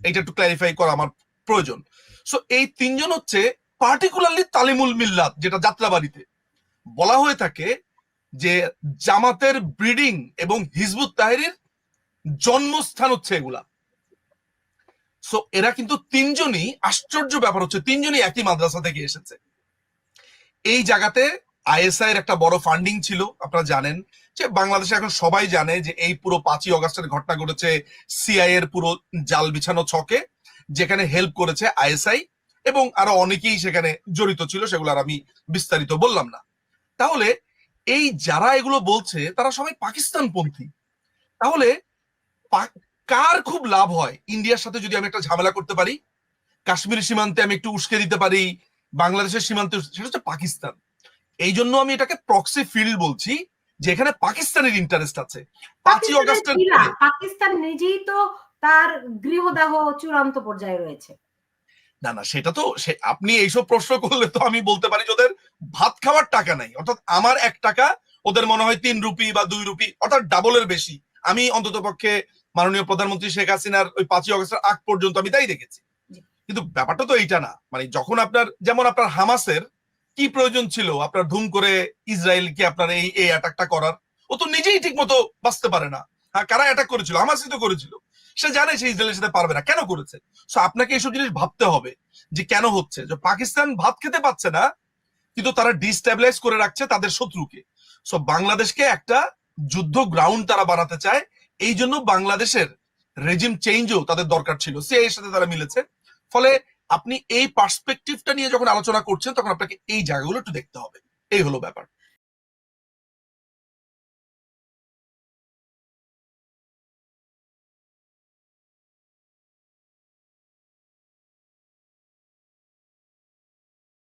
এটা একটু ক্ল্যারিফাই করা আমার প্রয়োজন। সো এই তিনজন হচ্ছে পার্টিকুলারলি তালিমুল মিল্লাত, যেটা যাত্রাবাড়িতে বলা হয়ে থাকে যে জামাতের ব্রিডিং এবং হিজবুত তাহরির জন্মস্থান হচ্ছে এগুলা। সো এরা কিন্তু তিনজনই, আশ্চর্য ব্যাপার হচ্ছে তিনজনই একই মাদ্রাসা থেকে এসেছে। এই জায়গাতে আইএসআই এর একটা বড় ফান্ডিং ছিল। আপনারা জানেন যে বাংলাদেশে এখন সবাই জানে যে এই পুরো 5ই অগস্টের ঘটনা ঘটেছে সিআই এর পুরো জাল বিছানো ছকে, যেখানে হেল্প করেছে আইএসআই এবং আরো অনেকেই সেখানে জড়িত ছিল, সেগুলো আর আমি বিস্তারিত বললাম না। তাহলে এই যারা এগুলো বলছে তারা সবাই পাকিস্তানপন্থী। তাহলে কার খুব লাভ হয় ইন্ডিয়ার সাথে যদি আমি একটা ঝামেলা করতে পারি, কাশ্মীর সীমান্তে আমি একটু উস্কে দিতে পারি, বাংলাদেশের সীমান্তে, সেটা হচ্ছে পাকিস্তান। এই জন্য আমি এটাকে প্রক্সি ফিল্ড বলছি, যে এখানে পাকিস্তানের ইন্টারেস্ট আছে। 5ই অগস্টের পাকিস্তান নিজেই তো তার গৃহদাহ চূড়ান্ত পর্যায়ে রয়েছে। না না, সেটা তো আপনি এইসব প্রশ্ন করলে তো আমি বলতে পারি যে ওদের ভাত খাওয়ার টাকা নাই, অর্থাৎ আমার 1 টাকা ওদের মনে হয় 3 রুপি বা 2 রুপি, অর্থাৎ ডাবলের বেশি। আমি অন্তত পক্ষে মাননীয় প্রধানমন্ত্রী শেখ হাসিনার ওই 5ই অগস্টের আগ পর্যন্ত আমি তাই দেখেছি। কিন্তু ব্যাপারটা তো এইটা না, মানে যখন আপনার, যেমন আপনার হামাসের কি প্রয়োজন ছিল আপনার ধুম করে ইসরায়েলকে আপনার এই অ্যাটাকটা করার? ও তো নিজেই ঠিক মতো বাঁচতে পারে না। হ্যাঁ, কারা অ্যাটাক করেছিল? হামাসই তো করেছিল। সে জানে সে ইসরায়েলের সাথে পারবে না, কেন করেছে? সো আপনাকে এইসব জিনিস ভাবতে হবে যে কেন হচ্ছে, যে পাকিস্তান ভাত খেতে পাচ্ছে না কিন্তু তারা ডিস্টেবিলাইজ করে রাখছে তাদের শত্রুকে। সো বাংলাদেশকে একটা যুদ্ধ গ্রাউন্ড তারা বানাতে চায়। এই জন্য বাংলাদেশের রেজিম চেঞ্জও তাদের দরকার ছিল, সিআইএর সাথে তারা মিলেছে। ফলে আপনি এই পার্সপেক্টিভটা নিয়ে যখন আলোচনা করছেন তখন আপনাকে এই জায়গাগুলো একটু দেখতে হবে। এই হলো ব্যাপার।